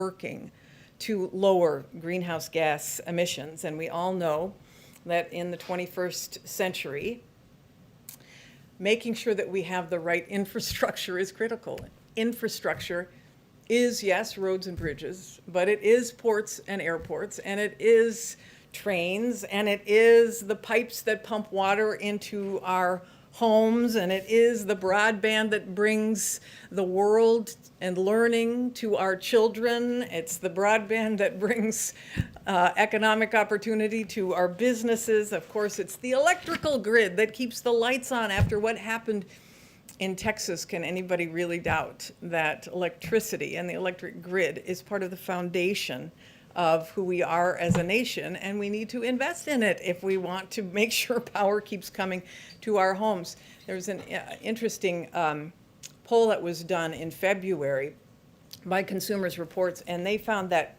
working to lower greenhouse gas emissions. And we all know that in the 21st century, making sure that we have the right infrastructure is critical. Infrastructure is, yes, roads and bridges, but it is ports and airports, and it is trains, and it is the pipes that pump water into our homes, and it is the broadband that brings the world and learning to our children. It's the broadband that brings economic opportunity to our businesses. Of course, it's the electrical grid that keeps the lights on after what happened in Texas. Can anybody really doubt that electricity and the electric grid is part of the foundation of who we are as a nation, and we need to invest in it if we want to make sure power keeps coming to our homes. There's an interesting poll that was done in February by Consumers Reports, and they found that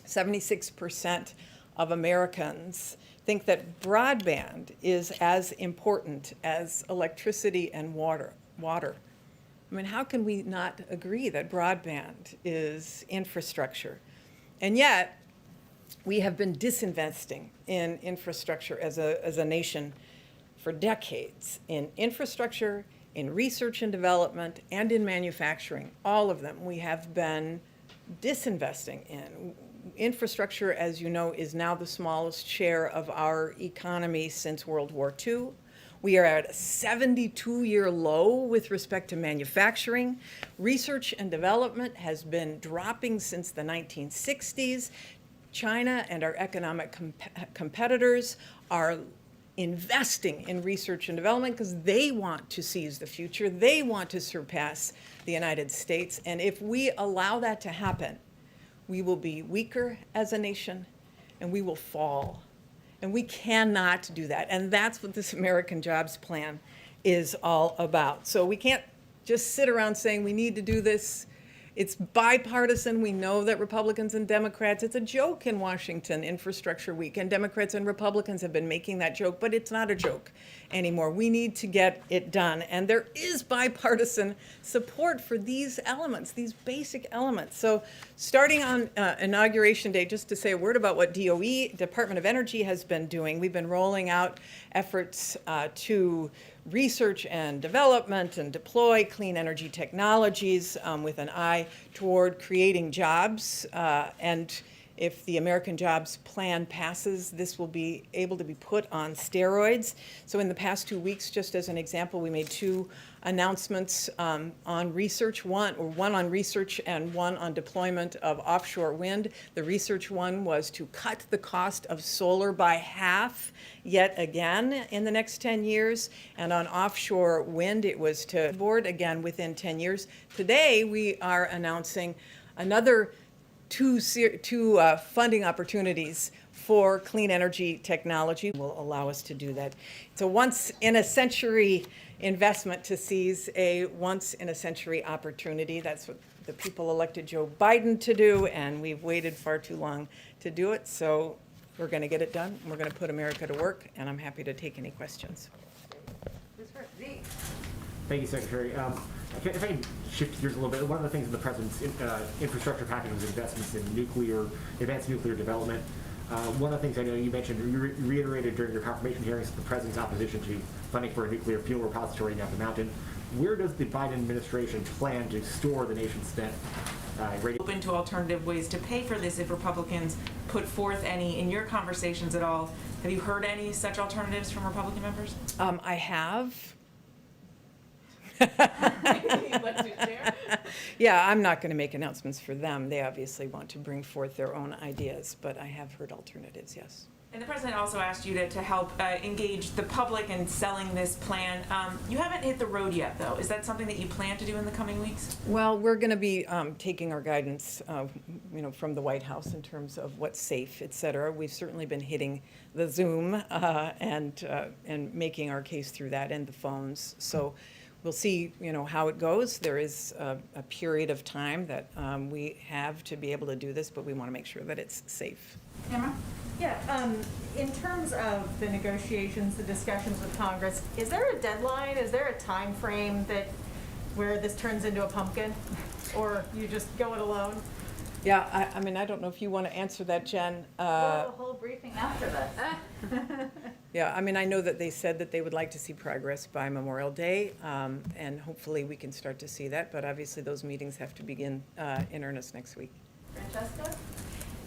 76% of Americans think that broadband is as important as electricity and water. I mean, how can we not agree that broadband is infrastructure? And yet, we have been disinvesting in infrastructure as a nation for decades, in infrastructure, in research and development, and in manufacturing. All of them we have been disinvesting in. Infrastructure, as you know, is now the smallest share of our economy since World War II. We are at a 72-year low with respect to manufacturing. Research and development has been dropping since the 1960s. China and our economic competitors are investing in research and development because they want to seize the future. They want to surpass the United States. And if we allow that to happen, we will be weaker as a nation and we will fall. And we cannot do that. And that's what this American Jobs Plan is all about. So we can't just sit around saying we need to do this. It's bipartisan. We know that Republicans and Democrats, it's a joke in Washington, Infrastructure Week, and Democrats and Republicans have been making that joke, but it's not a joke anymore. We need to get it done. And there is bipartisan support for these elements, these basic elements. So starting on Inauguration Day, just to say a word about what DOE, Department of Energy, has been doing, we've been rolling out efforts to research and development and deploy clean energy technologies with an eye toward creating jobs. And if the American Jobs Plan passes, this will be able to be put on steroids. So in the past 2 weeks, just as an example, we made 2 announcements on research, one on research and one on deployment of offshore wind. The research one was to cut the cost of solar by half yet again in the next 10 years. And on offshore wind, it was to board again within 10 years. Today, we are announcing another two funding opportunities for clean energy technology will allow us to do that. It's a once-in-a-century investment to seize a once-in-a-century opportunity. That's what the people elected Joe Biden to do, and we've waited far too long to do it. So we're going to get it done. We're going to put America to work, and I'm happy to take any questions. Thank you, Secretary. If I can shift gears a little bit, one of the things in the President's infrastructure package was investments in advanced nuclear development. One of the things I know you mentioned, you reiterated during your confirmation hearings, the President's opposition to funding for a nuclear fuel repository in Apple Mountain. Where does the Biden administration plan to store the nation's spent open to alternative ways to pay for this if Republicans put forth any in your conversations at all? Have you heard any such alternatives from Republican members? I have. Yeah, I'm not going to make announcements for them. They obviously want to bring forth their own ideas, but I have heard alternatives, yes. And the President also asked you to help engage the public in selling this plan. You haven't hit the road yet, though. Is that something that you plan to do in the coming weeks? Well, we're going to be taking our guidance, from the White House in terms of what's safe, et cetera. We've certainly been hitting the Zoom and making our case through that and the phones. So we'll see, how it goes. There is a period of time that we have to be able to do this, but we want to make sure that it's safe. Emma? Yeah, in terms of the negotiations, the discussions with Congress, is there a deadline? Is there a time frame where this turns into a pumpkin? Or you just go it alone? Yeah, I mean, I don't know if you want to answer that, Jen. We'll have a whole briefing after this. Yeah, I mean, I know that they said that they would like to see progress by Memorial Day, and hopefully we can start to see that, but obviously those meetings have to begin in earnest next week. Francesca?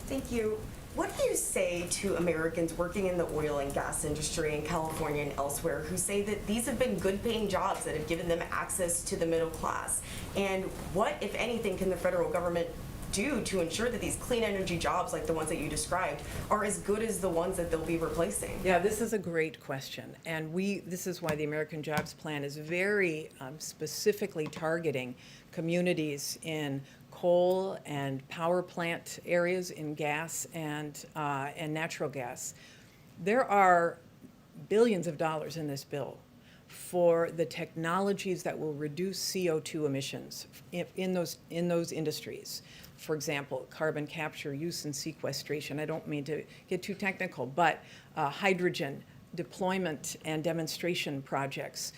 Thank you. What do you say to Americans working in the oil and gas industry in California and elsewhere who say that these have been good paying jobs that have given them access to the middle class? And what, if anything, can the federal government do to ensure that these clean energy jobs, like the ones that you described, are as good as the ones that they'll be replacing? Yeah, this is a great question, and this is why the American Jobs Plan is very specifically targeting communities in coal and power plant areas, in gas and natural gas. There are billions of dollars in this bill for the technologies that will reduce CO2 emissions in those industries. For example, carbon capture, use and sequestration. I don't mean to get too technical, but hydrogen deployment and demonstration projects.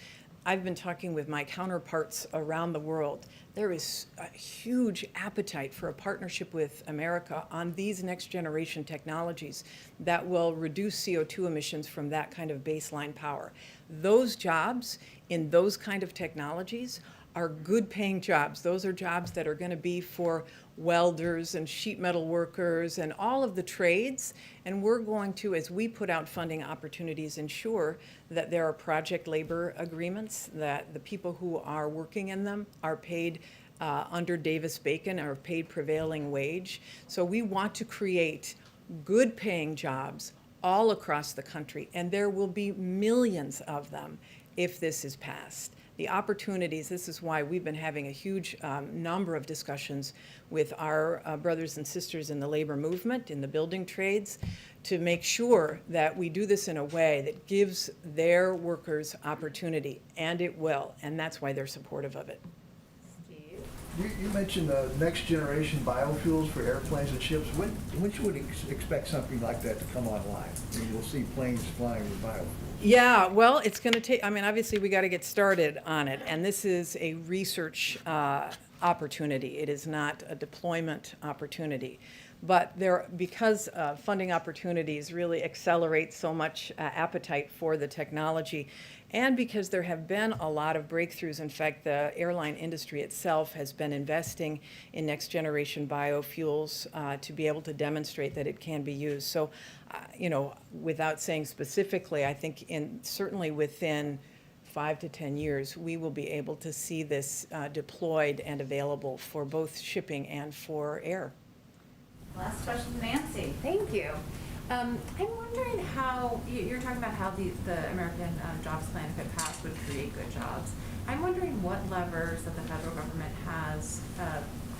I've been talking with my counterparts around the world. There is a huge appetite for a partnership with America on these next generation technologies that will reduce CO2 emissions from that kind of baseline power. Those jobs in those kind of technologies are good paying jobs. Those are jobs that are going to be for welders and sheet metal workers and all of the trades. And we're going to, as we put out funding opportunities, ensure that there are project labor agreements, that the people who are working in them are paid under Davis-Bacon, are paid prevailing wage. So we want to create good paying jobs all across the country, and there will be millions of them if this is passed. The opportunities, this is why we've been having a huge number of discussions with our brothers and sisters in the labor movement, in the building trades, to make sure that we do this in a way that gives their workers opportunity, and it will, and that's why they're supportive of it. Steve? You mentioned the next generation biofuels for airplanes and ships. When should we expect something like that to come online? I mean, we'll see planes flying with biofuels. Yeah, well, it's going to take, I mean, obviously we got to get started on it, and this is a research opportunity. It is not a deployment opportunity. But because funding opportunities really accelerate so much appetite for the technology, and because there have been a lot of breakthroughs. In fact, the airline industry itself has been investing in next generation biofuels to be able to demonstrate that it can be used. So, without saying specifically, I think certainly within 5 to 10 years, we will be able to see this deployed and available for both shipping and for air. Last question, Nancy. Thank you. I'm wondering how, you're talking about how the American Jobs Plan, if it passed, would create good jobs. I'm wondering what levers that the federal government has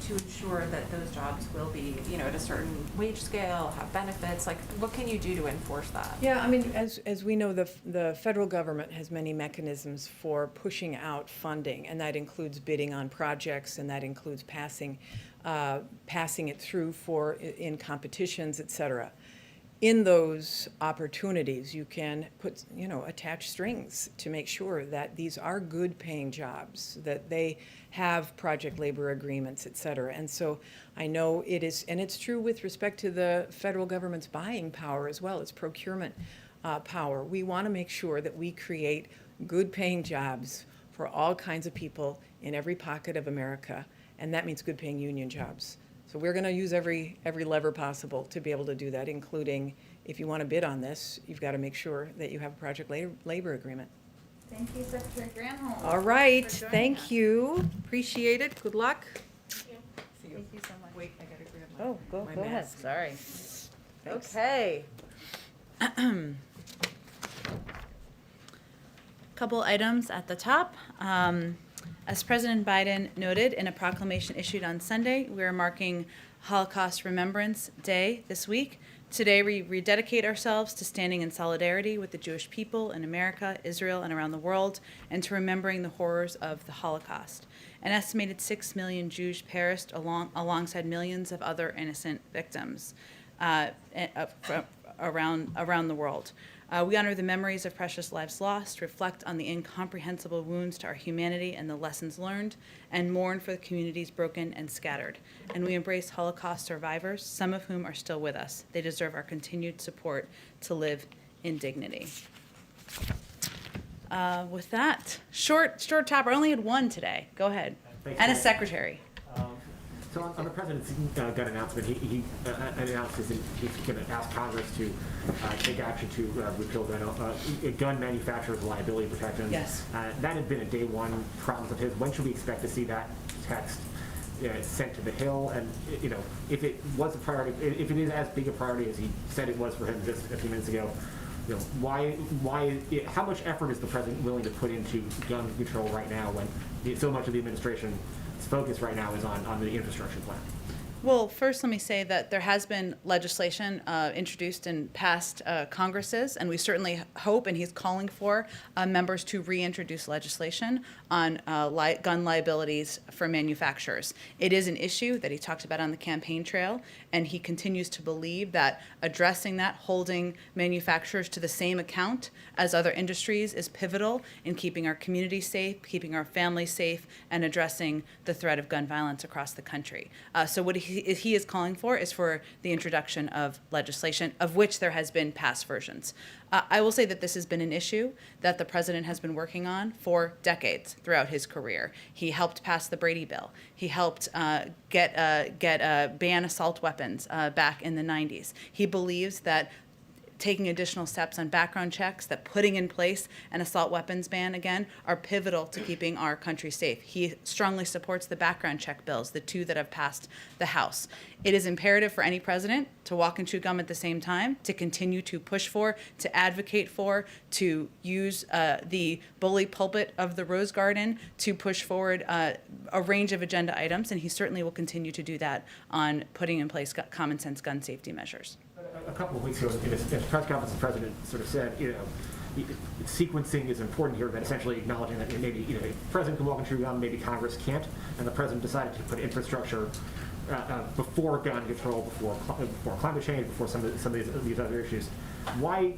to ensure that those jobs will be, at a certain wage scale, have benefits. Like, what can you do to enforce that? Yeah, I mean, as we know, the federal government has many mechanisms for pushing out funding, and that includes bidding on projects, and that includes passing it through in competitions, et cetera. In those opportunities, you can attach strings to make sure that these are good paying jobs, that they have project labor agreements, et cetera. And so I know it is, and it's true with respect to the federal government's buying power as well as procurement power. We want to make sure that we create good paying jobs for all kinds of people in every pocket of America, and that means good paying union jobs. So we're going to use every lever possible to be able to do that, including if you want to bid on this, you've got to make sure that you have a project labor agreement. Thank you, Secretary Granholm. All right, for joining thank us. you. Appreciate it. Good luck. Thank you so much. Wait, I got to grab my Oh, go ahead, mask. sorry. Thanks. Okay. Couple items at the top. As President Biden noted in a proclamation issued on Sunday, we are marking Holocaust Remembrance Day this week. Today, we rededicate ourselves to standing in solidarity with the Jewish people in America, Israel, and around the world, and to remembering the horrors of the Holocaust. An estimated 6 million Jews perished alongside millions of other innocent victims. around the world. We honor the memories of precious lives lost, reflect on the incomprehensible wounds to our humanity and the lessons learned, and mourn for the communities broken and scattered. And we embrace Holocaust survivors, some of whom are still with us. They deserve our continued support to live in dignity. With that, short topper. I only had one today. Go ahead. Thanks, And a Jen. secretary. So on the president's gun announcement, he announced he's going to ask Congress to take action to repeal gun manufacturers' liability protections. Yes. That had been a day one promise of his. When should we expect to see that text sent to the Hill? And if it was a priority, if it is as big a priority as he said it was for him just a few minutes ago, how much effort is the president willing to put into gun control right now when so much of the administration's focus right now is on the infrastructure plan? Well, first, let me say that there has been legislation introduced in past Congresses, and we certainly hope, and he's calling for members to reintroduce legislation on gun liabilities for manufacturers. It is an issue that he talked about on the campaign trail, and he continues to believe that addressing that, holding manufacturers to the same account as other industries, is pivotal in keeping our communities safe, keeping our families safe, and addressing the threat of gun violence across the country. So what he is calling for is for the introduction of legislation, of which there has been past versions. I will say that this has been an issue that the president has been working on for decades throughout his career. He helped pass the Brady Bill. He helped ban assault weapons back in the 90s. He believes that taking additional steps on background checks, that putting in place an assault weapons ban again, are pivotal to keeping our country safe. He strongly supports the background check bills, the two that have passed the House. It is imperative for any president to walk and chew gum at the same time, to continue to push for, to advocate for, to use the bully pulpit of the Rose Garden to push forward a range of agenda items, and he certainly will continue to do that on putting in place common sense gun safety measures. A couple of weeks ago, in his press conference, the president sort of said, sequencing is important here, but essentially acknowledging that maybe the president can walk and chew gum, maybe Congress can't, and the president decided to put infrastructure before gun control, before climate change, before some of these other issues. Why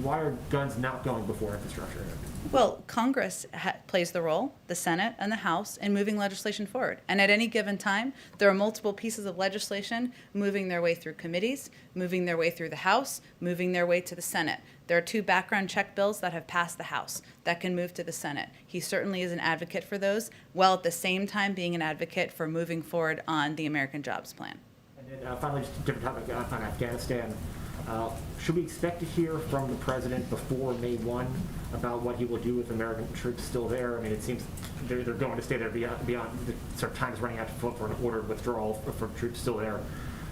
are guns not going before infrastructure? Well, Congress plays the role, the Senate and the House, in moving legislation forward. And at any given time, there are multiple pieces of legislation moving their way through committees, moving their way through the House, moving their way to the Senate. There are two background check bills that have passed the House that can move to the Senate. He certainly is an advocate for those, while at the same time being an advocate for moving forward on the American Jobs Plan. And then finally, just a different topic on Afghanistan. Should we expect to hear from the president before May 1 about what he will do with American troops still there? I mean, it seems they're going to stay there beyond the sort of time is running out for an ordered withdrawal for troops still there.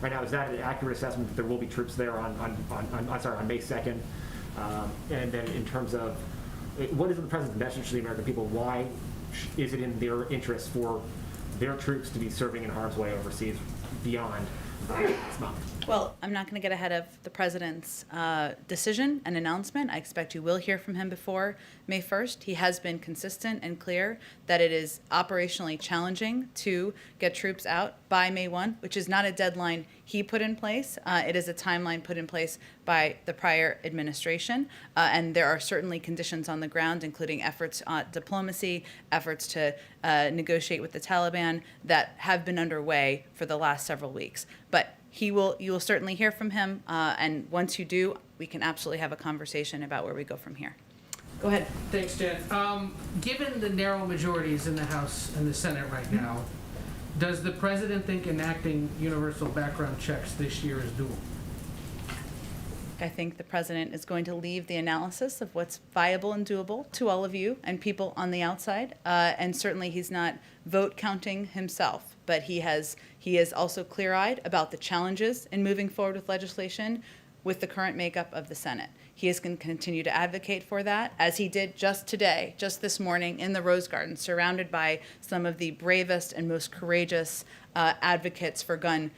Right now, is that an accurate assessment that there will be troops there on May 2nd? And then in terms of what is the president's message to the American people? Why is it in their interest for their troops to be serving in harm's way overseas beyond this month? Well, I'm not going to get ahead of the president's decision and announcement. I expect you will hear from him before May 1st. He has been consistent and clear that it is operationally challenging to get troops out by May 1, which is not a deadline he put in place. It is a timeline put in place by the prior administration. And there are certainly conditions on the ground, including efforts at diplomacy, efforts to negotiate with the Taliban, that have been underway for the last several weeks. But you will certainly hear from him, and once you do, we can absolutely have a conversation about where we go from here. Go ahead. Thanks, Jen. Given the narrow majorities in the House and the Senate right now, does the president think enacting universal background checks this year is doable? I think the president is going to leave the analysis of what's viable and doable to all of you and people on the outside, and certainly he's not vote counting himself, but he is also clear-eyed about the challenges in moving forward with legislation with the current makeup of the Senate. He is going to continue to advocate for that, as he did just today, just this morning in the Rose Garden, surrounded by some of the bravest and most courageous advocates for gun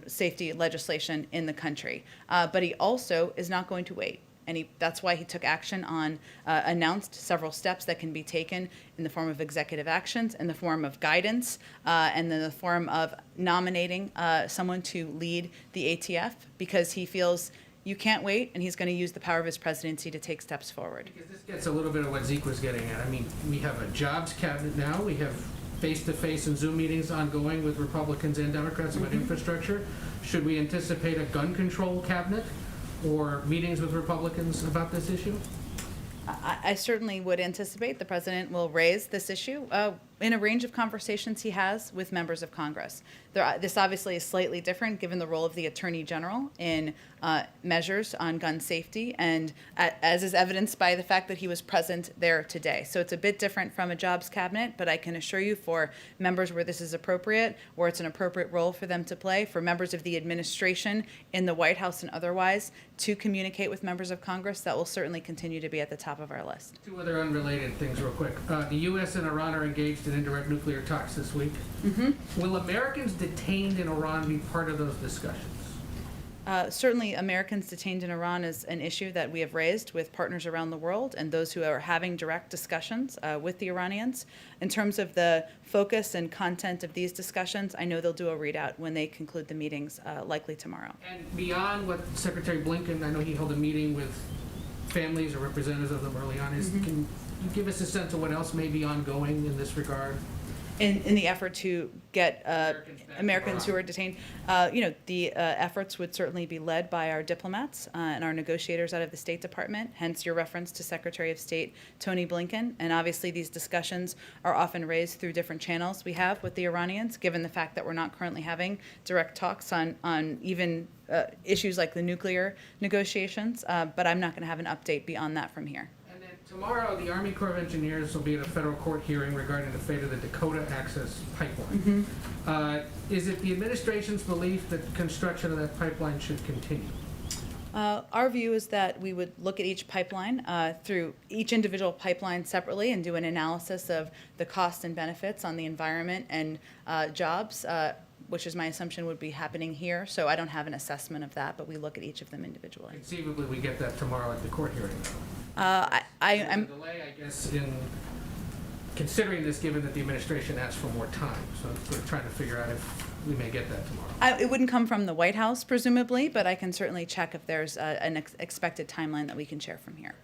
safety legislation in the country. But he also is not going to wait. And that's why he took action on, announced several steps that can be taken in the form of executive actions, in the form of guidance, and in the form of nominating someone to lead the ATF, because he feels you can't wait, and he's going to use the power of his presidency to take steps forward. Because this gets a little bit of what Zeke was getting at. I mean, we have a jobs cabinet now. We have face-to-face and Zoom meetings ongoing with Republicans and Democrats about infrastructure. Should we anticipate a gun control cabinet or meetings with Republicans about this issue? I certainly would anticipate the president will raise this issue in a range of conversations he has with members of Congress. This obviously is slightly different given the role of the Attorney General in measures on gun safety, and as is evidenced by the fact that he was present there today. So it's a bit different from a jobs cabinet, but I can assure you for members where this is appropriate, where it's an appropriate role for them to play, for members of the administration in the White House and otherwise to communicate with members of Congress, that will certainly continue to be at the top of our list. Two other unrelated things real quick. The U.S. and Iran are engaged in indirect nuclear talks this week. Will Americans detained in Iran be part of those discussions? Certainly, Americans detained in Iran is an issue that we have raised with partners around the world and those who are having direct discussions with the Iranians. In terms of the focus and content of these discussions, I know they'll do a readout when they conclude the meetings, likely tomorrow. And beyond what Secretary Blinken, I know he held a meeting with families or representatives of them early on. Can you give us a sense of what else may be ongoing in this regard? In the effort to get Americans who are detained, the efforts would certainly be led by our diplomats and our negotiators out of the State Department, hence your reference to Secretary of State Tony Blinken. And obviously these discussions are often raised through different channels we have with the Iranians, given the fact that we're not currently having direct talks on even issues like the nuclear negotiations, but I'm not going to have an update beyond that from here. Tomorrow, the Army Corps of Engineers will be at a federal court hearing regarding the fate of the Dakota Access Pipeline. Is it the administration's belief that construction of that pipeline should continue? Our view is that we would look at each pipeline through each individual pipeline separately and do an analysis of the costs and benefits on the environment and jobs, which is my assumption would be happening here. So I don't have an assessment of that, but we look at each of them individually. Conceivably, we get that tomorrow at the court hearing, though. I'm There's a delay, I guess, in considering this, given that the administration asked for more time. So I'm sort of trying to figure out if we may get that tomorrow. It wouldn't come from the White House, presumably, but I can certainly check if there's an expected timeline that we can share from here.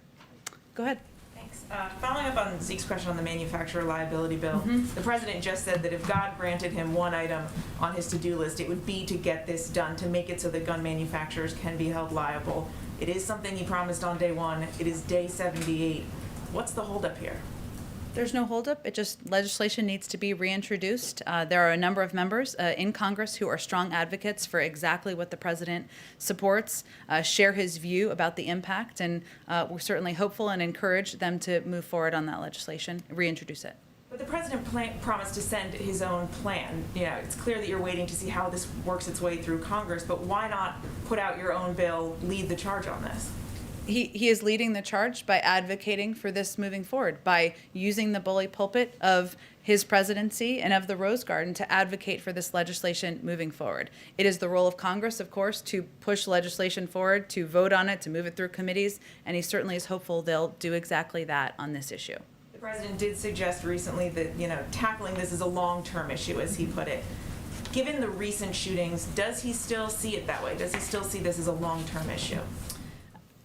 Go ahead. Thanks. Following up on Zeke's question on the manufacturer liability bill, the president just said that if God granted him one item on his to-do list, it would be to get this done, to make it so that gun manufacturers can be held liable. It is something he promised on day one. It is day 78. What's the holdup here? There's no holdup. It just, legislation needs to be reintroduced. There are a number of members in Congress who are strong advocates for exactly what the president supports, share his view about the impact, and we're certainly hopeful and encourage them to move forward on that legislation, reintroduce it. But the president promised to send his own plan. It's clear that you're waiting to see how this works its way through Congress, but why not put out your own bill, lead the charge on this? He is leading the charge by advocating for this moving forward, by using the bully pulpit of his presidency and of the Rose Garden to advocate for this legislation moving forward. It is the role of Congress, of course, to push legislation forward, to vote on it, to move it through committees, and he certainly is hopeful they'll do exactly that on this issue. The president did suggest recently that, tackling this is a long-term issue, as he put it. Given the recent shootings, does he still see it that way? Does he still see this as a long-term issue?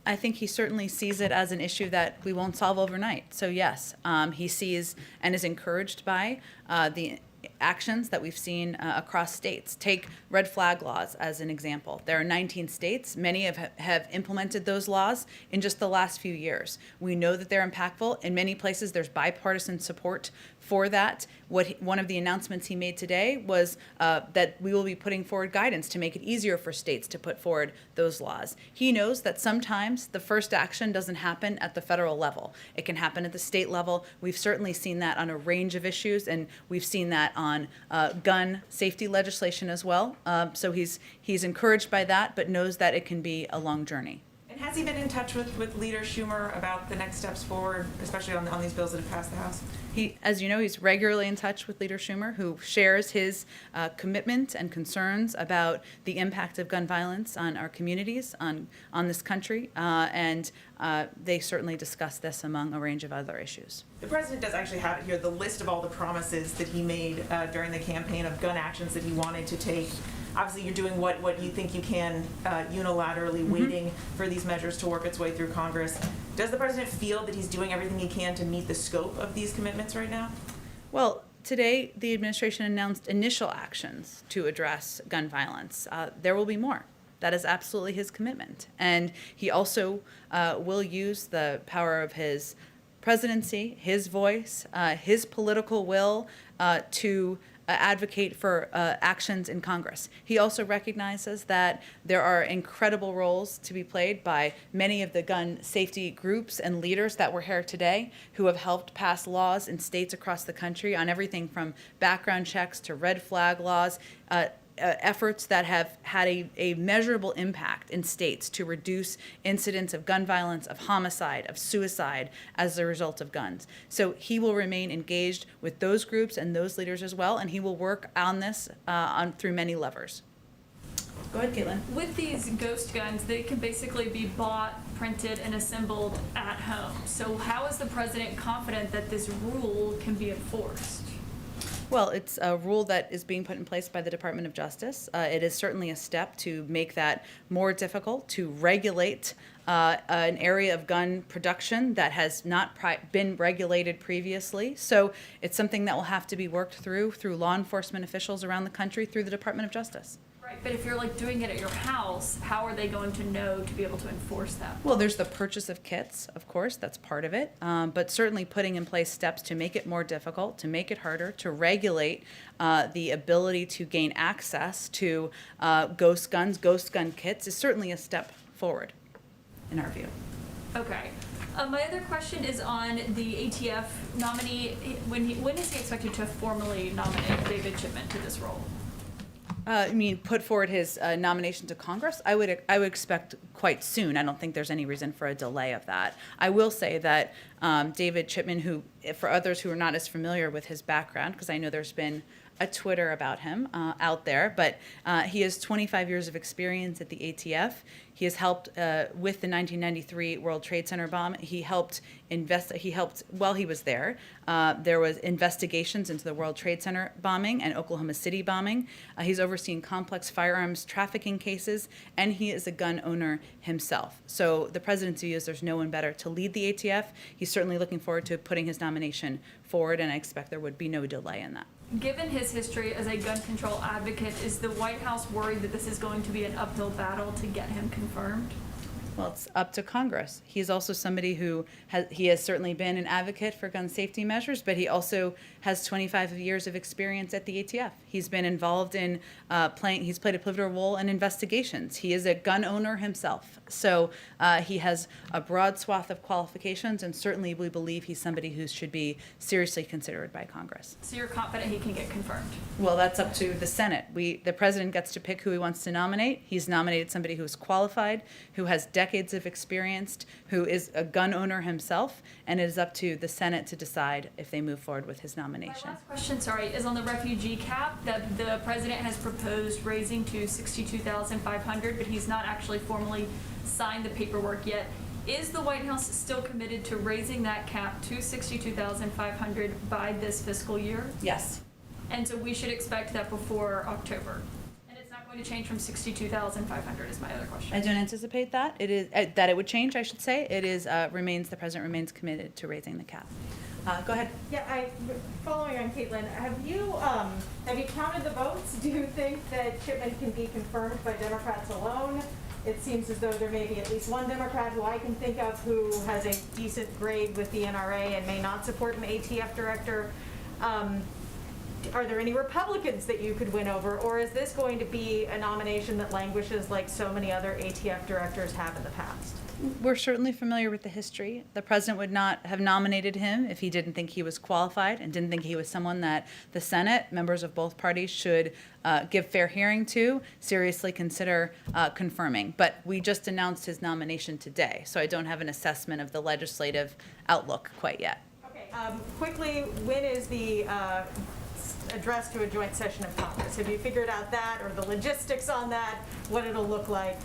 I think he certainly sees it as an issue that we won't solve overnight. So yes, he sees and is encouraged by the actions that we've seen across states. Take red flag laws as an example. There are 19 states. Many have implemented those laws in just the last few years. We know that they're impactful. In many places, there's bipartisan support for that. One of the announcements he made today was that we will be putting forward guidance to make it easier for states to put forward those laws. He knows that sometimes the first action doesn't happen at the federal level. It can happen at the state level. We've certainly seen that on a range of issues, and we've seen that on gun safety legislation as well. So he's encouraged by that, but knows that it can be a long journey. And has he been in touch with Leader Schumer about the next steps forward, especially on these bills that have passed the House? As you know, he's regularly in touch with Leader Schumer, who shares his commitment and concerns about the impact of gun violence on our communities, on this country, and they certainly discuss this among a range of other issues. The president does actually have it here, the list of all the promises that he made during the campaign of gun actions that he wanted to take. obviously you're doing what you think you can unilaterally, waiting for these measures to work its way through Congress. Does the president feel that he's doing everything he can to meet the scope of these commitments right now? Well, today, the administration announced initial actions to address gun violence. There will be more. That is absolutely his commitment. And he also will use the power of his presidency, his voice, his political will to advocate for actions in Congress. He also recognizes that there are incredible roles to be played by many of the gun safety groups and leaders that were here today who have helped pass laws in states across the country on everything from background checks to red flag laws, efforts that have had a measurable impact in states to reduce incidents of gun violence, of homicide, of suicide as a result of guns. So he will remain engaged with those groups and those leaders as well, and he will work on this through many levers. Go ahead, Caitlin. With these ghost guns, they can basically be bought, printed, and assembled at home. So how is the president confident that this rule can be enforced? Well, it's a rule that is being put in place by the Department of Justice. It is certainly a step to make that more difficult, to regulate an area of gun production that has not been regulated previously. So it's something that will have to be worked through law enforcement officials around the country, through the Department of Justice. Right, but if you're like doing it at your house, how are they going to know to be able to enforce that? Well, there's the purchase of kits, of course, that's part of it. But certainly putting in place steps to make it more difficult, to make it harder, to regulate the ability to gain access to ghost guns, ghost gun kits is certainly a step forward, in our view. Okay. My other question is on the ATF nominee. When is he expected to formally nominate David Chipman to this role? You mean put forward his nomination to Congress? I would expect quite soon. I don't think there's any reason for a delay of that. I will say that David Chipman, who, for others who are not as familiar with his background, because I know there's been a Twitter about him out there, but he has 25 years of experience at the ATF. He has helped with the 1993 World Trade Center bomb. He helped while he was there. There was investigations into the World Trade Center bombing and Oklahoma City bombing. He's overseen complex firearms trafficking cases, and he is a gun owner himself. So the presidency is there's no one better to lead the ATF. He's certainly looking forward to putting his nomination forward, and I expect there would be no delay in that. Given his history as a gun control advocate, is the White House worried that this is going to be an uphill battle to get him confirmed? Well, it's up to Congress. He's also somebody who has certainly been an advocate for gun safety measures, but he also has 25 years of experience at the ATF. He's been involved in he's played a pivotal role in investigations. He is a gun owner himself. So he has a broad swath of qualifications, and certainly we believe he's somebody who should be seriously considered by Congress. So you're confident he can get confirmed? Well, that's up to the Senate. The president gets to pick who he wants to nominate. He's nominated somebody who's qualified, who has decades of experience, who is a gun owner himself, and it is up to the Senate to decide if they move forward with his nomination. My last question, is on the refugee cap that the president has proposed raising to $62,500, but he's not actually formally signed the paperwork yet. Is the White House still committed to raising that cap to $62,500 by this fiscal year? Yes. And so we should expect that before October? And it's not going to change from $62,500 is my other question. I don't anticipate that. It is that it would change, I should say. It is the president remains committed to raising the cap. Go ahead. Yeah, following on Caitlin, have you counted the votes? Do you think that Chipman can be confirmed by Democrats alone? It seems as though there may be at least one Democrat who I can think of who has a decent grade with the NRA and may not support an ATF director. Are there any Republicans that you could win over, or is this going to be a nomination that languishes like so many other ATF directors have in the past? We're certainly familiar with the history. The president would not have nominated him if he didn't think he was qualified and didn't think he was someone that the Senate, members of both parties, should give fair hearing to, seriously consider confirming. But we just announced his nomination today, so I don't have an assessment of the legislative outlook quite yet. Okay, quickly, when is the address to a joint session of Congress? Have you figured out that, or the logistics on that, what it'll look like?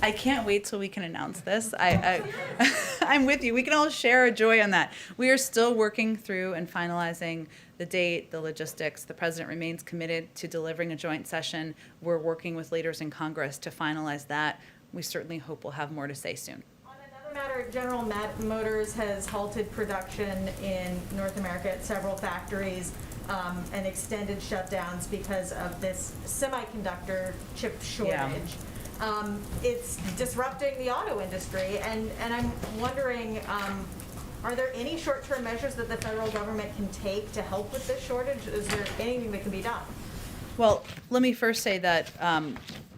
I can't wait till we can announce this. I'm with you. We can all share a joy on that. We are still working through and finalizing the date, the logistics. The president remains committed to delivering a joint session. We're working with leaders in Congress to finalize that. We certainly hope we'll have more to say soon. On another matter, General Motors has halted production in North America at several factories and extended shutdowns because of this semiconductor chip shortage. It's disrupting the auto industry, and I'm wondering, are there any short-term measures that the federal government can take to help with this shortage? Is there anything that can be done? Well, let me first say that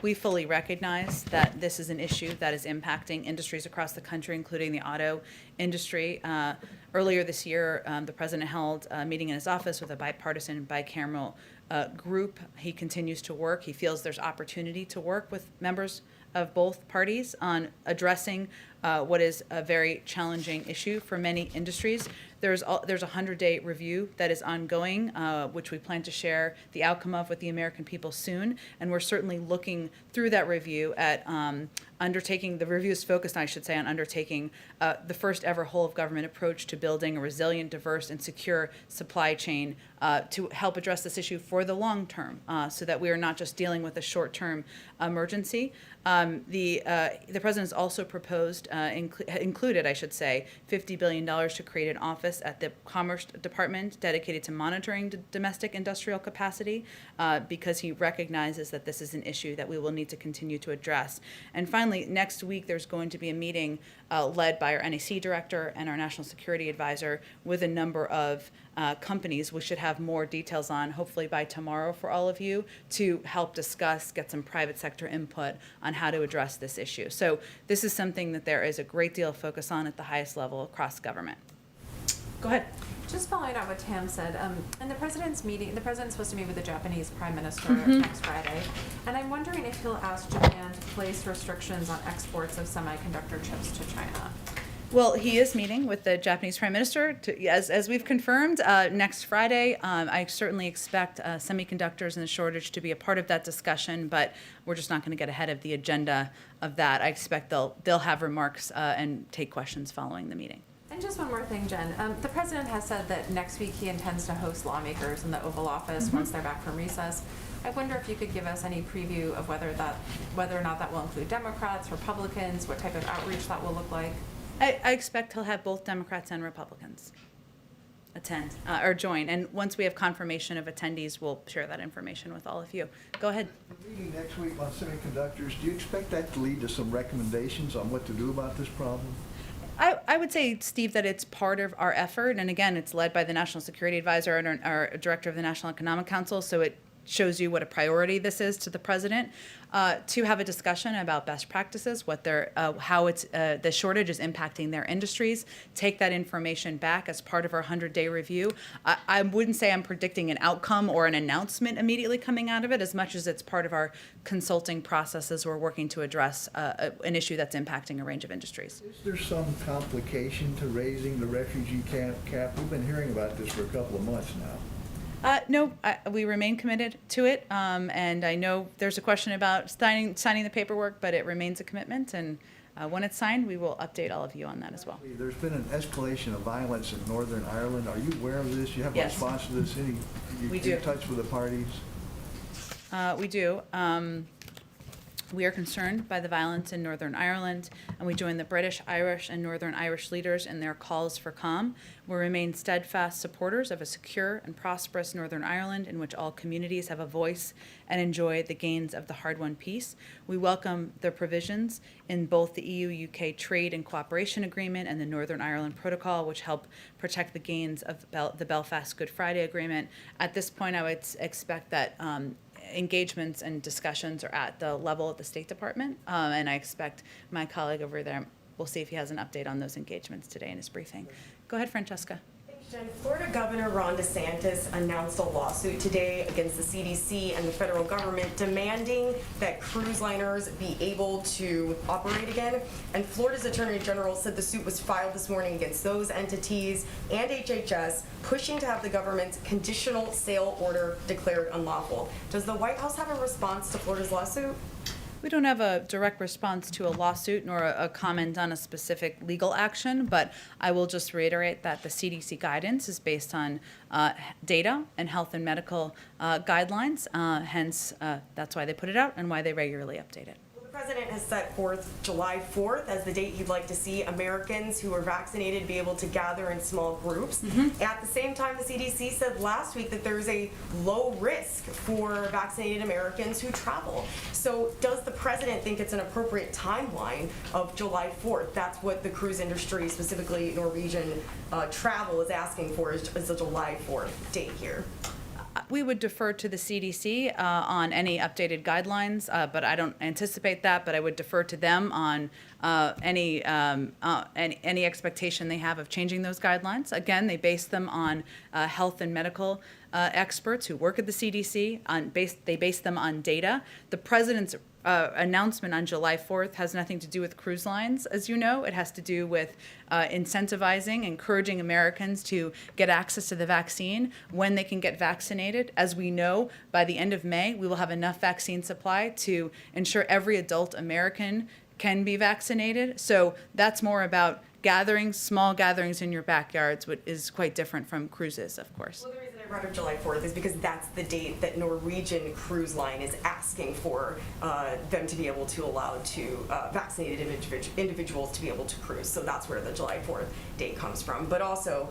we fully recognize that this is an issue that is impacting industries across the country, including the auto industry. Earlier this year, the president held a meeting in his office with a bipartisan, bicameral group. He continues to work. He feels there's opportunity to work with members of both parties on addressing what is a very challenging issue for many industries. There's a 100-day review that is ongoing, which we plan to share the outcome of with the American people soon. And we're certainly looking through that review at undertaking, the review is focused, I should say, on undertaking the first ever whole of government approach to building a resilient, diverse, and secure supply chain to help address this issue for the long term, so that we are not just dealing with a short-term emergency. The president has also proposed, included, I should say, $50 billion to create an office at the Commerce Department dedicated to monitoring domestic industrial capacity, because he recognizes that this is an issue that we will need to continue to address. And finally, next week there's going to be a meeting led by our NEC director and our national security advisor with a number of companies we should have more details on, hopefully by tomorrow for all of you, to help discuss, get some private sector input on how to address this issue. So this is something that there is a great deal of focus on at the highest level across government. Go ahead. Just following on what Tam said, in the president's meeting, the president's supposed to meet with the Japanese prime minister next Friday, and I'm wondering if he'll ask Japan to place restrictions on exports of semiconductor chips to China. Well, he is meeting with the Japanese Prime Minister, as we've confirmed, next Friday. I certainly expect semiconductors and the shortage to be a part of that discussion, but we're just not going to get ahead of the agenda of that. I expect they'll have remarks and take questions following the meeting. And just one more thing, Jen. The president has said that next week he intends to host lawmakers in the Oval Office once they're back from recess. I wonder if you could give us any preview of whether or not that will include Democrats, Republicans, what type of outreach that will look like. I expect he'll have both Democrats and Republicans attend or join. And once we have confirmation of attendees, we'll share that information with all of you. Go ahead. The meeting next week on semiconductors, do you expect that to lead to some recommendations on what to do about this problem? I would say, Steve, that it's part of our effort. And again, it's led by the National Security Advisor and our Director of the National Economic Council. So it shows you what a priority this is to the president, to have a discussion about best practices, how the shortage is impacting their industries, take that information back as part of our 100-day review. I wouldn't say I'm predicting an outcome or an announcement immediately coming out of it, as much as it's part of our consulting process as we're working to address an issue that's impacting a range of industries. Is there some complication to raising the refugee cap? We've been hearing about this for a couple of months now. No, we remain committed to it, and I know there's a question about signing the paperwork, but it remains a commitment, and when it's signed, we will update all of you on that as well. There's been an escalation of violence in Northern Ireland. Are you aware of this? You have a Yes. response to this? We do. In touch with the parties? We do. We are concerned by the violence in Northern Ireland, and we join the British, Irish, and Northern Irish leaders in their calls for calm. We remain steadfast supporters of a secure and prosperous Northern Ireland in which all communities have a voice and enjoy the gains of the hard-won peace. We welcome the provisions in both the EU-UK Trade and Cooperation Agreement and the Northern Ireland Protocol, which help protect the gains of the Belfast Good Friday Agreement. At this point, I would expect that engagements and discussions are at the level of the State Department, and I expect my colleague over there, we'll see if he has an update on those engagements today in his briefing. Go ahead, Francesca. Thanks, Jen. Florida Governor Ron DeSantis announced a lawsuit today against the CDC and the federal government demanding that cruise liners be able to operate again. And Florida's Attorney General said the suit was filed this morning against those entities and HHS, pushing to have the government's conditional sale order declared unlawful. Does the White House have a response to Florida's lawsuit? We don't have a direct response to a lawsuit nor a comment on a specific legal action, but I will just reiterate that the CDC guidance is based on data and health and medical guidelines. Hence, that's why they put it out and why they regularly update it. The president has set forth July 4th as the date he'd like to see Americans who are vaccinated be able to gather in small groups. At the same time, the CDC said last week that there's a low risk for vaccinated Americans who travel. So does the president think it's an appropriate timeline of July 4th? That's what the cruise industry, specifically Norwegian travel, is asking for, is the July 4th date here. We would defer to the CDC on any updated guidelines, but I don't anticipate that. But I would defer to them on any expectation they have of changing those guidelines. Again, they base them on health and medical experts who work at the CDC. They base them on data. The president's announcement on July 4th has nothing to do with cruise lines, as you know. It has to do with incentivizing, encouraging Americans to get access to the vaccine when they can get vaccinated. As we know, by the end of May, we will have enough vaccine supply to ensure every adult American can be vaccinated. So that's more about gatherings, small gatherings in your backyards, which is quite different from cruises, of course. Well, the reason I brought up July 4th is because that's the date that Norwegian Cruise Line is asking for them to be able to allow to vaccinated individuals to be able to cruise. So that's where the July 4th date comes from. But also,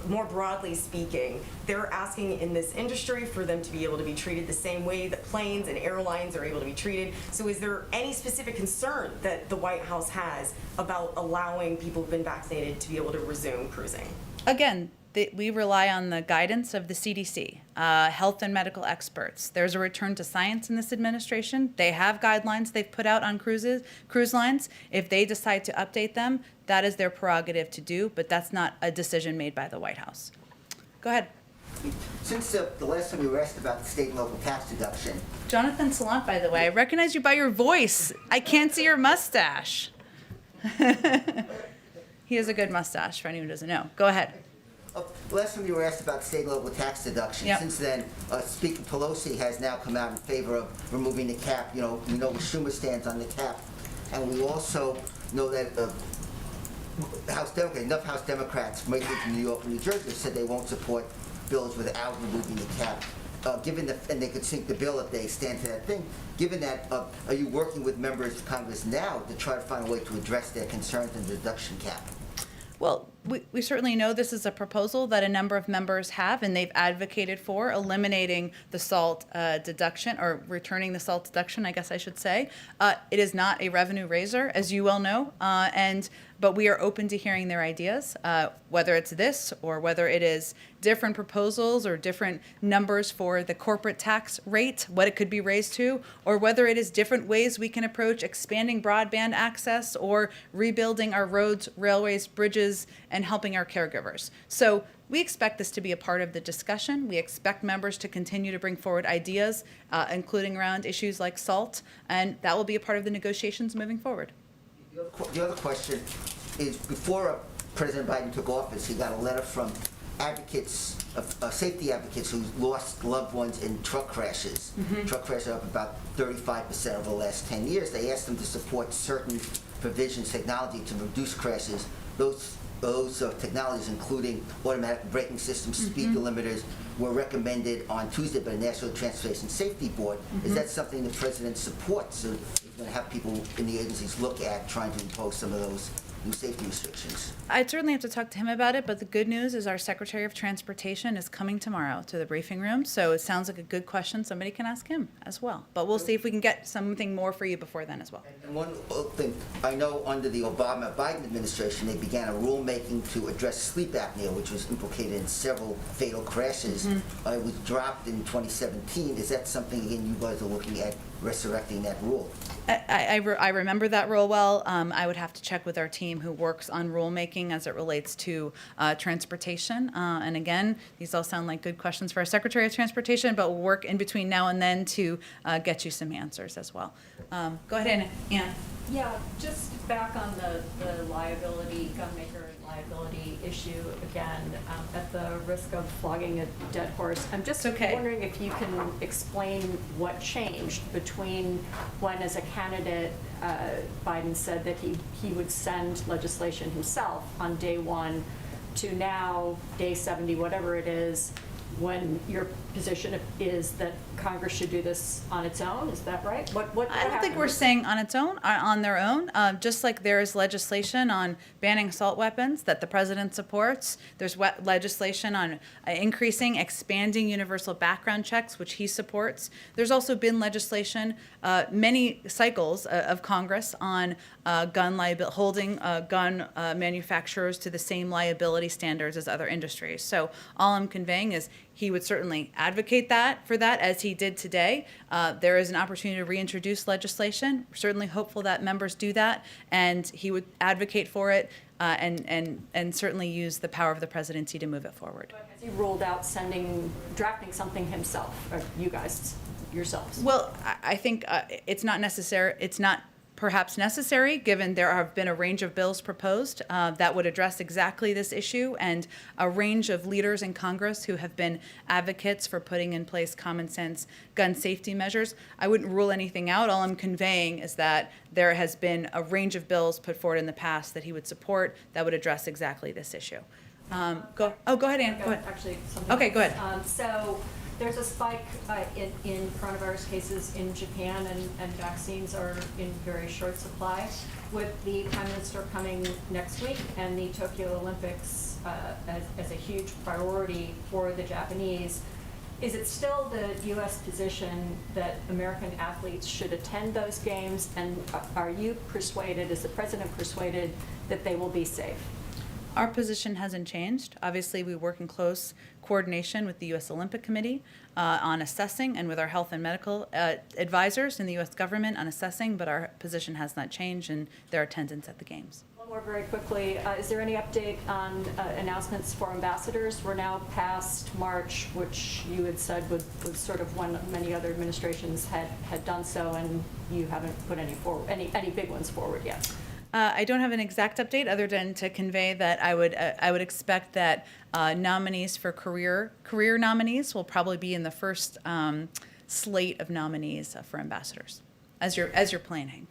more broadly speaking, they're asking in this industry for them to be able to be treated the same way that planes and airlines are able to be treated. So is there any specific concern that the White House has about allowing people who've been vaccinated to be able to resume cruising? Again, we rely on the guidance of the CDC, health and medical experts. There's a return to science in this administration. They have guidelines they've put out on cruise lines. If they decide to update them, that is their prerogative to do, but that's not a decision made by the White House. Go ahead. Since the last time you were asked about the state and local tax deduction. Jonathan Salant, by the way, I recognize you by your voice. I can't see your mustache. He has a good mustache, for anyone who doesn't know. Go ahead. Last time you were asked about state and local tax deduction. Yep. Since then, Speaker Pelosi has now come out in favor of removing the cap. You know, we know where Schumer stands on the cap. And we also know that enough House Democrats, mainly from New York and New Jersey, said they won't support bills without removing the cap. And they could sink the bill if they stand to that thing. Given that, are you working with members of Congress now to try to find a way to address their concerns in the deduction cap? Well, we certainly know this is a proposal that a number of members have, and they've advocated for eliminating the SALT deduction, or returning the SALT deduction, I guess I should say. It is not a revenue raiser, as you well know, but we are open to hearing their ideas, whether it's this or whether it is different proposals or different numbers for the corporate tax rate, what it could be raised to, or whether it is different ways we can approach expanding broadband access or rebuilding our roads, railways, bridges, and helping our caregivers. So we expect this to be a part of the discussion. We expect members to continue to bring forward ideas, including around issues like SALT, and that will be a part of the negotiations moving forward. The other question is, before President Biden took office, he got a letter from advocates, safety advocates who lost loved ones in truck crashes. Truck crashes are up about 35% over the last 10 years. They asked them to support certain provisions, technology to reduce crashes. Those technologies, including automatic braking systems, speed delimiters, were recommended on Tuesday by the National Transportation Safety Board. Is that something the president supports? So he's going to have people in the agencies look at trying to impose some of those new safety restrictions? I'd certainly have to talk to him about it, but the good news is our Secretary of Transportation is coming tomorrow to the briefing room, so it sounds like a good question. Somebody can ask him as well. But we'll see if we can get something more for you before then as well. And one thing, I know under the Obama-Biden administration, they began a rulemaking to address sleep apnea, which was implicated in several fatal crashes. It was dropped in 2017. Is that something, again, you guys are looking at resurrecting that rule? I remember that rule well. I would have to check with our team who works on rulemaking as it relates to transportation. And again, these all sound like good questions for our Secretary of Transportation, but we'll work in between now and then to get you some answers as well. Go ahead, Ann. Yeah, just back on the liability, gun maker liability issue again, at the risk of flogging a dead horse. I'm just wondering if you can explain what changed between between when, as a candidate, Biden said that he would send legislation himself on day 1 to now, day 70, whatever it is, when your position is that Congress should do this on its own? Is that right? What I don't think we're happened? saying on its own, on their own. Just like there is legislation on banning assault weapons that the president supports. There's legislation on expanding universal background checks, which he supports. There's also been legislation, many cycles of Congress on gun liability, holding gun manufacturers to the same liability standards as other industries. So all I'm conveying is he would certainly advocate for that, as he did today. There is an opportunity to reintroduce legislation. We're certainly hopeful that members do that, and he would advocate for it and certainly use the power of the presidency to move it forward. Has he ruled out drafting something himself, or you guys yourselves? Well, I think it's not necessary. It's not perhaps necessary, given there have been a range of bills proposed that would address exactly this issue, and a range of leaders in Congress who have been advocates for putting in place common sense gun safety measures. I wouldn't rule anything out. All I'm conveying is that there has been a range of bills put forward in the past that he would support that would address exactly this issue. Go ahead, Ann. Go ahead. Actually, something Okay, else. go ahead. So there's a spike in coronavirus cases in Japan, and vaccines are in very short supply. With the Prime Minister coming next week and the Tokyo Olympics as a huge priority for the Japanese, is it still the U.S. position that American athletes should attend those games? And are you persuaded, is the President persuaded, that they will be safe? Our position hasn't changed. Obviously, we work in close coordination with the U.S. Olympic Committee on assessing, and with our health and medical advisors in the U.S. government on assessing, but our position has not changed in their attendance at the games. One more very quickly. Is there any update on announcements for ambassadors? We're now past March, which you had said was sort of when many other administrations had done so, and you haven't put any big ones forward yet. I don't have an exact update other than to convey that I would expect that nominees for career nominees will probably be in the first slate of nominees for ambassadors, as you're planning.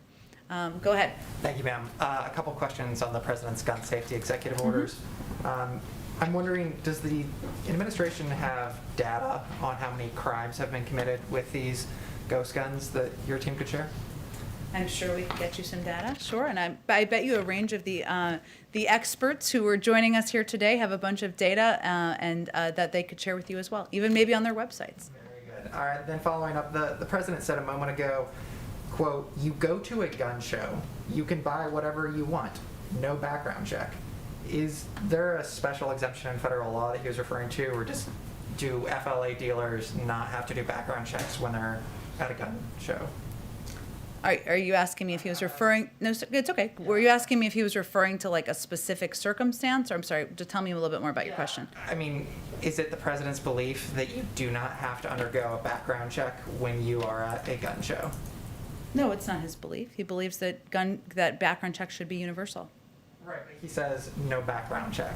Go ahead. Thank you, ma'am. A couple questions on the president's gun safety executive orders. I'm wondering, does the administration have data on how many crimes have been committed with these ghost guns that your team could share? I'm sure we can get you some data, sure. And I bet you a range of the experts who are joining us here today have a bunch of data and that they could share with you as well, even maybe on their websites. Very good. All right, then following up, the president said a moment ago, quote, "You go to a gun show, you can buy whatever you want, no background check." Is there a special exemption in federal law that he was referring to, or just do FLA dealers not have to do background checks when they're at a gun show? Are you asking me if he was referring? No, it's okay. Were you asking me if he was referring to like a specific circumstance? Or I'm sorry, just tell me a little bit more about your question. I mean, is it the president's belief that you do not have to undergo a background check when you are at a gun show? No, it's not his belief. He believes that background checks should be universal. Right, but he says no background check.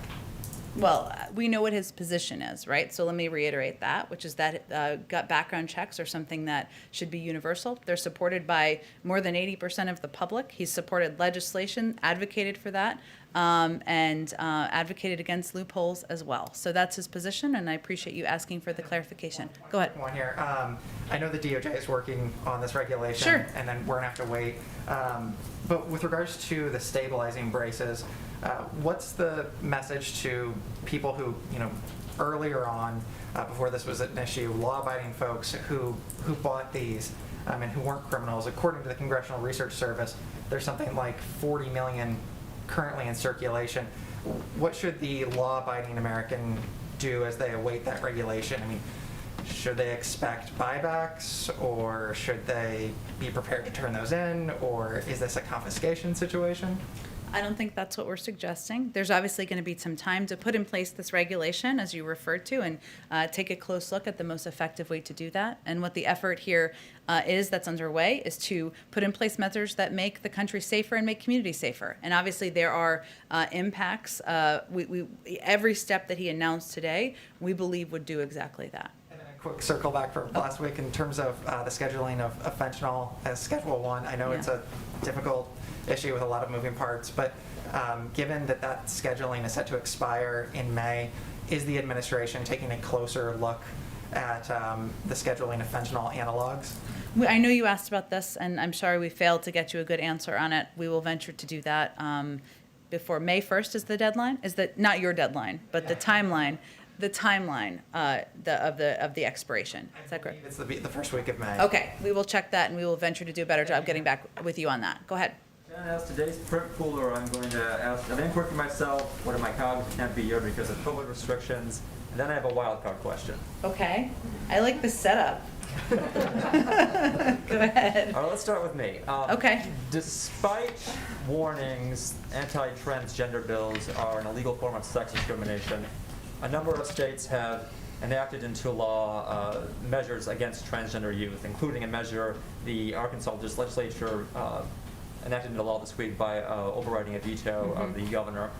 Well, we know what his position is, right? So let me reiterate that, which is that background checks are something that should be universal. They're supported by more than 80% of the public. He's supported legislation, advocated for that, and advocated against loopholes as well. So that's his position, and I appreciate you asking for the clarification. Go ahead. One here. I know the DOJ is working on this regulation, Sure. And then we're gonna have to wait. But with regards to the stabilizing braces, what's the message to people who, earlier on, before this was an issue, law-abiding folks who bought these and who weren't criminals? According to the Congressional Research Service, there's something like 40 million currently in circulation. What should the law-abiding American do as they await that regulation? I mean, should they expect buybacks, or should they be prepared to turn those in, or is this a confiscation situation? I don't think that's what we're suggesting. There's obviously going to be some time to put in place this regulation, as you referred to, and take a close look at the most effective way to do that. And what the effort here that's underway is to put in place measures that make the country safer and make communities safer. And obviously there are impacts. Every step that he announced today, we believe would do exactly that. And then a quick circle back from last week in terms of the scheduling of fentanyl as Schedule 1. I know it's a difficult issue with a lot of moving parts, but given that that scheduling is set to expire in May, is the administration taking a closer look at the scheduling of fentanyl analogs? I know you asked about this, and I'm sorry we failed to get you a good answer on it. We will venture to do that before May 1st is the deadline. Is that not your deadline, but the timeline? The timeline of the expiration. Is that correct? It's the first week of May. Okay, we will check that, and we will venture to do a better job getting back with you on that. Go ahead. As today's prep cooler, I'm going to ask, I've been quirking myself, one of my colleagues can't be here because of COVID restrictions, and then I have a wild card question. Okay, I like the setup. Go ahead. All right, let's start with me. Okay. Despite warnings, anti-transgender bills are an illegal form of sex discrimination, a number of states have enacted into law measures against transgender youth, including a measure the Arkansas legislature enacted into law this week by overriding a veto of the governor.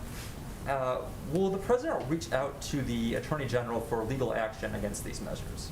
Will the president reach out to the attorney general for legal action against these measures?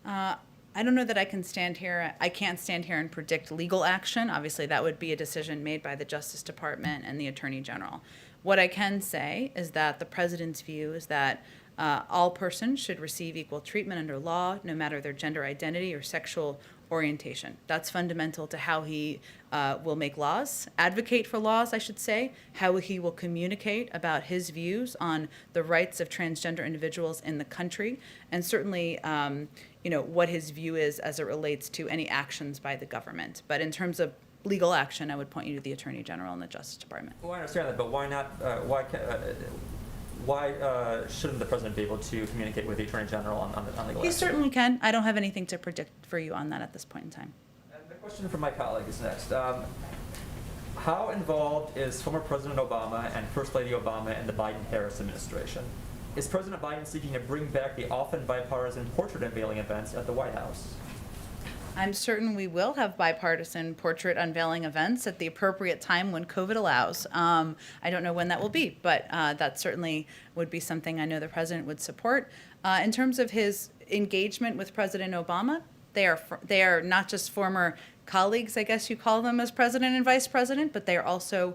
I don't know that I can stand here. I can't stand here and predict legal action. Obviously, that would be a decision made by the Justice Department and the Attorney General. What I can say is that the president's view is that all persons should receive equal treatment under law, no matter their gender identity or sexual orientation. That's fundamental to how he will make laws, advocate for laws, I should say, how he will communicate about his views on the rights of transgender individuals in the country, and certainly, what his view is as it relates to any actions by the government. But in terms of legal action, I would point you to the Attorney General and the Justice Department. Well, I understand that, but why not? Why shouldn't the president be able to communicate with the attorney general on legal He action? certainly can. I don't have anything to predict for you on that at this point in time. And the question from my colleague is next. How involved is former President Obama and First Lady Obama in the Biden-Harris administration? Is President Biden seeking to bring back the often bipartisan portrait unveiling events at the White House? I'm certain we will have bipartisan portrait unveiling events at the appropriate time when COVID allows. I don't know when that will be, but that certainly would be something I know the president would support. In terms of his engagement with President Obama, they are not just former colleagues, I guess you call them, as president and vice president, but they are also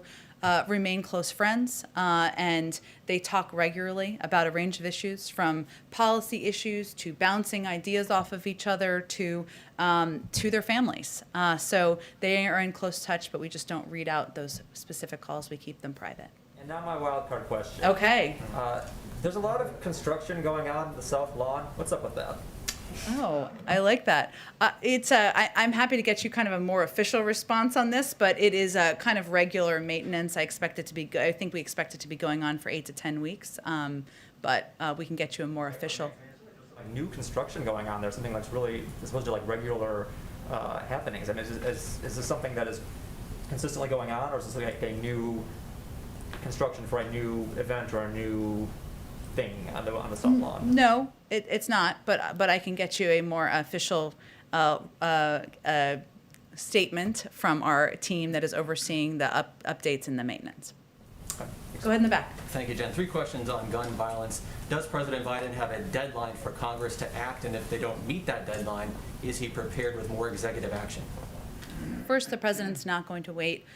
remain close friends, and they talk regularly about a range of issues, from policy issues to bouncing ideas off of each other to their families. So they are in close touch, but we just don't read out those specific calls. We keep them private. And now my wild card question. Okay. There's a lot of construction going on in the South Lawn. What's up with that? Oh, I like that. I'm happy to get you kind of a more official response on this, but it is a kind of regular maintenance. I think we expect it to be going on for 8 to 10 weeks, but we can get you a more official. Like new construction going on there, something that's really supposed to like regular happenings. I mean, is this something that is consistently going on, or is this like a new construction for a new event or a new thing on the South Lawn? No, it's not, but I can get you a more official statement from our team that is overseeing the updates and the maintenance. Okay. Go ahead in the back. Thank you, Jen. 3 questions on gun violence. Does President Biden have a deadline for Congress to act? And if they don't meet that deadline, is he prepared with more executive action? First, the president's not going to wait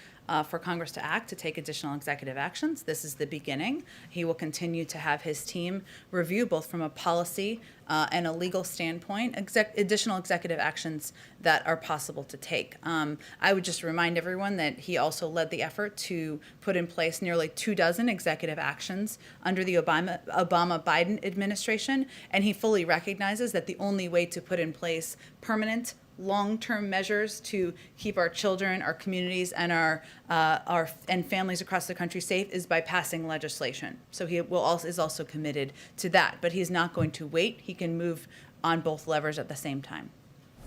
for Congress to act to take additional executive actions. This is the beginning. He will continue to have his team review, both from a policy and a legal standpoint, additional executive actions that are possible to take. I would just remind everyone that he also led the effort to put in place nearly 24 executive actions under the Obama-Biden administration, and he fully recognizes that the only way to put in place permanent long-term measures to keep our children, our communities, and our families across the country safe is by passing legislation. So he is also committed to that, but he's not going to wait. He can move on both levers at the same time.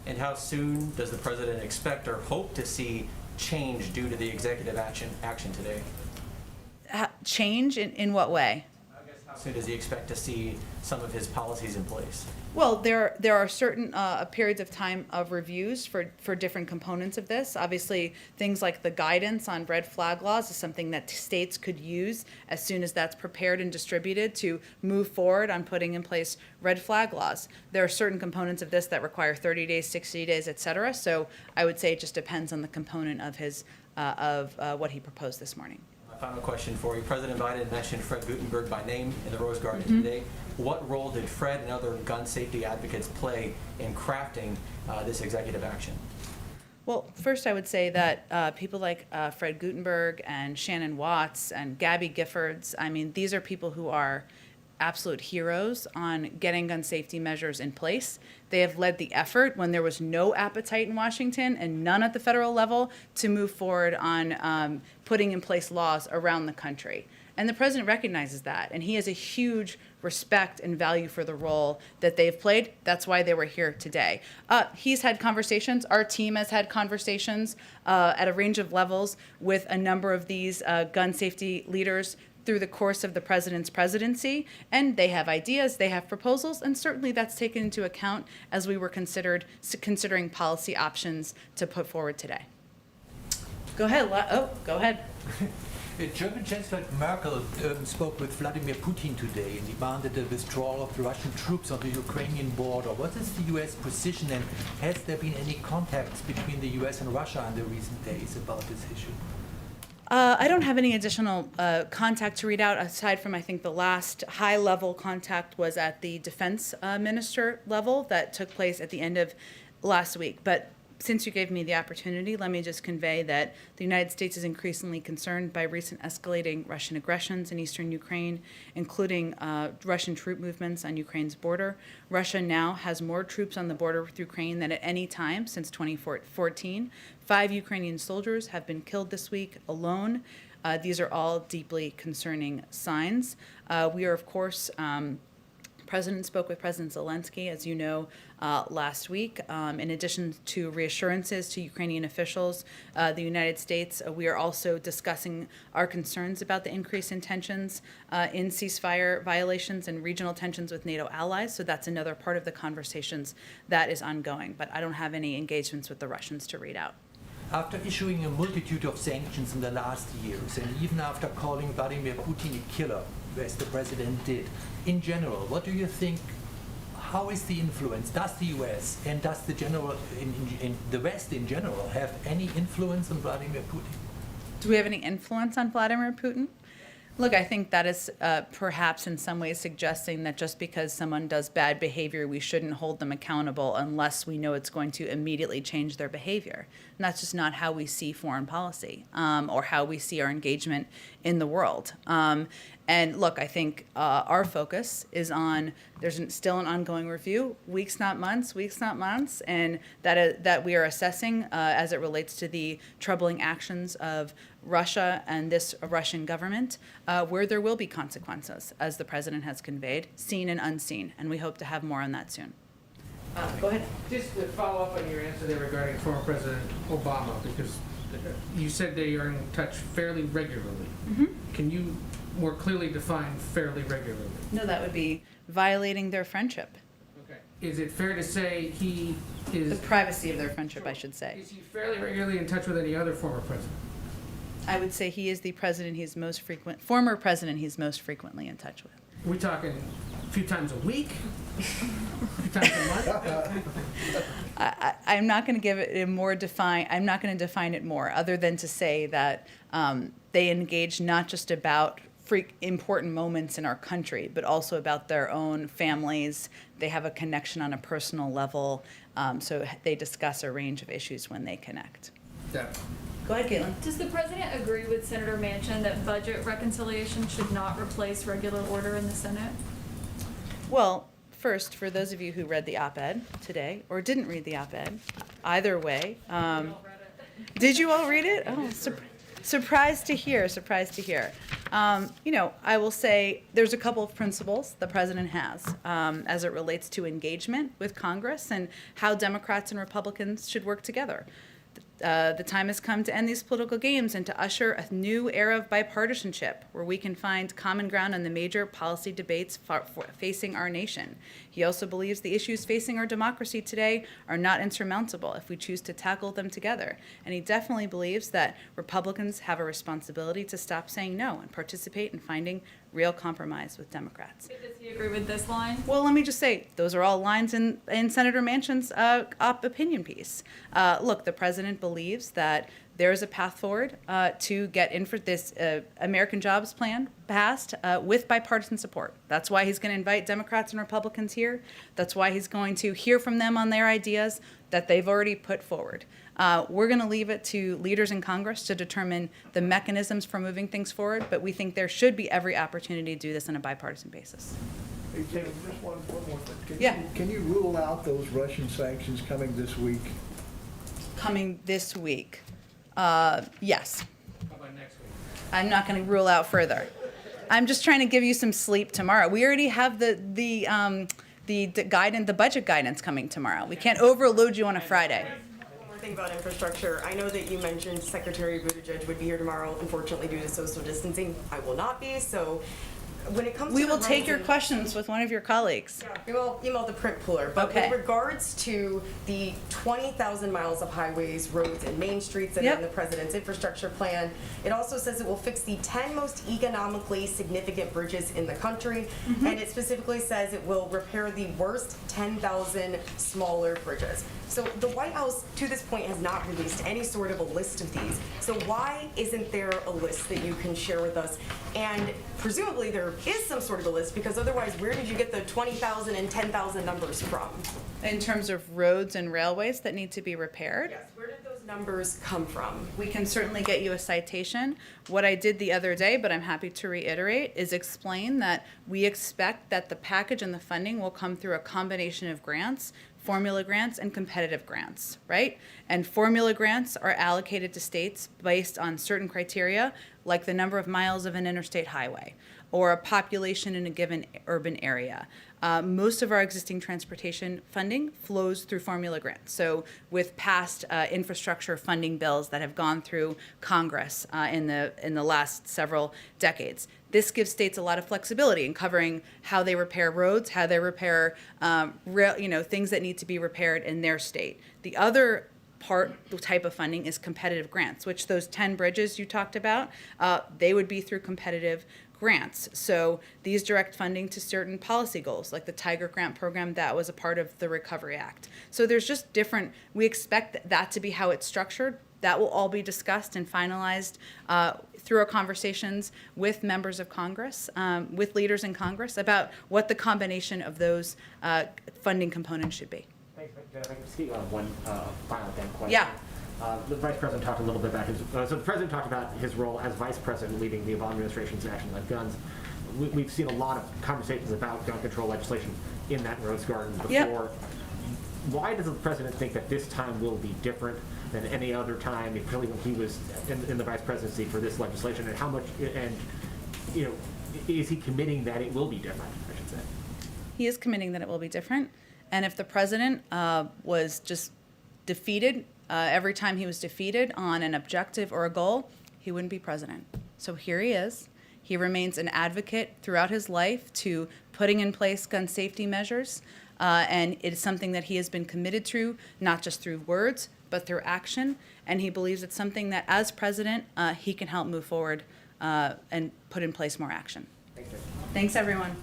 And how soon does the president expect or hope to see change due to the executive action today? Change in what way? I guess How soon does he expect to see some of his policies in place? Well, there are certain periods of time of reviews for different components of this. Obviously, things like the guidance on red flag laws is something that states could use as soon as that's prepared and distributed to move forward on putting in place red flag laws. There are certain components of this that require 30 days, 60 days, et cetera. So I would say it just depends on the component of his what he proposed this morning. Final question for you. President Biden mentioned Fred Gutenberg by name in the Rose Garden today. What role did Fred and other gun safety advocates play in crafting this executive action? Well, first I would say that people like Fred Gutenberg and Shannon Watts and Gabby Giffords, I mean, these are people who are absolute heroes on getting gun safety measures in place. They have led the effort when there was no appetite in Washington and none at the federal level to move forward on putting in place laws around the country. And the president recognizes that, and he has a huge respect and value for the role that they've played. That's why they were here today. He's had conversations, our team has had conversations at a range of levels with a number of these gun safety leaders through the course of the president's presidency, and they have ideas, they have proposals, and certainly that's taken into account as we were considering policy options to put forward today. Go ahead. Go ahead. German Chancellor Merkel spoke with Vladimir Putin today and demanded the withdrawal of the Russian troops on the Ukrainian border. What is the U.S. position, and has there been any contacts between the U.S. and Russia in the recent days about this issue? I don't have any additional contact to read out aside from, I think, the last high-level contact was at the defense minister level that took place at the end of last week. But since you gave me the opportunity, let me just convey that the United States is increasingly concerned by recent escalating Russian aggressions in eastern Ukraine, including Russian troop movements on Ukraine's border. Russia now has more troops on the border with Ukraine than at any time since 2014. 5 Ukrainian soldiers have been killed this week alone. These are all deeply concerning signs. We are, of course, President spoke with President Zelensky, as you know, last week. In addition to reassurances to Ukrainian officials, the United States, we are also discussing our concerns about the increase in tensions in ceasefire violations and regional tensions with NATO allies. So that's another part of the conversations that is ongoing. But I don't have any engagements with the Russians to read out. After issuing a multitude of sanctions in the last years, and even after calling Vladimir Putin a killer, as the president did, in general, what do you think? How is the influence? Does the U.S. and does the general in the West in general have any influence on Vladimir Putin? Do we have any influence on Vladimir Putin? Look, I think that is perhaps in some ways suggesting that just because someone does bad behavior, we shouldn't hold them accountable unless we know it's going to immediately change their behavior. And that's just not how we see foreign policy or how we see our engagement in the world. And look, I think our focus is on, there's still an ongoing review, weeks not months, and that we are assessing as it relates to the troubling actions of Russia and this Russian government, where there will be consequences, as the president has conveyed, seen and unseen, and we hope to have more on that soon. Go ahead. Just to follow up on your answer there regarding former President Obama, because you said they are in touch fairly regularly. Mm-hmm. Can you more clearly define fairly regularly? No, that would be violating their friendship. Okay. Is it fair to say he is... The privacy of their friendship, I should say. Is he fairly regularly in touch with any other former president? I would say he is the president former president he's most frequently in touch with. Are we talking a few times a week? A few times a month? I'm not going to give it I'm not going to define it more, other than to say that they engage not just about important moments in our country, but also about their own families. They have a connection on a personal level, so they discuss a range of issues when they connect. Yeah. Go ahead, Caitlin. Does the president agree with Senator Manchin that budget reconciliation should not replace regular order in the Senate? Well, first, for those of you who read the op-ed today, or didn't read the op-ed, either way, did you all read it? Oh, surprised to hear. I will say there's a couple of principles the president has as it relates to engagement with Congress and how Democrats and Republicans should work together. The time has come to end these political games and to usher a new era of bipartisanship where we can find common ground on the major policy debates facing our nation. He also believes the issues facing our democracy today are not insurmountable if we choose to tackle them together. And he definitely believes that Republicans have a responsibility to stop saying no and participate in finding real compromise with Democrats. Does he agree with this line? Well, let me just say, those are all lines in Senator Manchin's op opinion piece. Look, the president believes that there is a path forward to get in for this American Jobs Plan passed with bipartisan support. That's why he's going to invite Democrats and Republicans here. That's why he's going to hear from them on their ideas that they've already put forward. We're going to leave it to leaders in Congress to determine the mechanisms for moving things forward, but we think there should be every opportunity to do this on a bipartisan basis. Hey, Jen, just one more thing. Yeah. Can you rule out those Russian sanctions coming this week? Coming this week, yes. How about next week? I'm not going to rule out further. I'm just trying to give you some sleep tomorrow. We already have the budget guidance coming tomorrow. We can't overload you on a Friday. One more thing about infrastructure. I know that you mentioned Secretary Buttigieg would be here tomorrow. Unfortunately, due to social distancing, I will not be. So when it comes We to will the take roads your and- questions with one of your colleagues. We will email the print pooler, but Okay. with regards to the 20,000 miles of highways, roads, and main streets that Yep. are in the president's infrastructure plan, it also says it will fix the 10 most economically significant bridges in the country, and it specifically says it will repair the worst 10,000 smaller bridges. So the White House, to this point, has not released any sort of a list of these. So why isn't there a list that you can share with us? And presumably there is some sort of a list, because otherwise, where did you get the 20,000 and 10,000 numbers from? In terms of roads and railways that need to be repaired, Yes, where did those numbers come from? we can certainly get you a citation. What I did the other day, but I'm happy to reiterate, is explain that we expect that the package and the funding will come through a combination of grants, formula grants and competitive grants, right? And formula grants are allocated to states based on certain criteria, like the number of miles of an interstate highway or a population in a given urban area. Most of our existing transportation funding flows through formula grants. So with past infrastructure funding bills that have gone through Congress in the last several decades, this gives states a lot of flexibility in covering how they repair roads, how they repair things that need to be repaired in their state. The other type of funding is competitive grants, which those 10 bridges you talked about, they would be through competitive grants. So these direct funding to certain policy goals, like the Tiger Grant program that was a part of the Recovery Act. So there's just different, we expect that to be how it's structured. That will all be discussed and finalized through our conversations with members of Congress, with leaders in Congress, about what the combination of those funding components should be. Thanks, Jen. If I can speak on one final thing question. Yeah. The Vice President talked a little bit about so the President talked about his role as Vice President leading the Obama administration's action on guns. We've seen a lot of conversations about gun control legislation in that Rose Garden before. Yep. Why does the President think that this time will be different than any other time, particularly when he was in the Vice Presidency for this legislation, and how much, and is he committing that it will be different, I should say? He is committing that it will be different. And if the president was just defeated, every time he was defeated on an objective or a goal, he wouldn't be president. So here he is. He remains an advocate throughout his life to putting in place gun safety measures. And it is something that he has been committed to, not just through words, but through action. And he believes it's something that, as president, he can help move forward and put in place more action. Thanks, Jen. Thanks, everyone.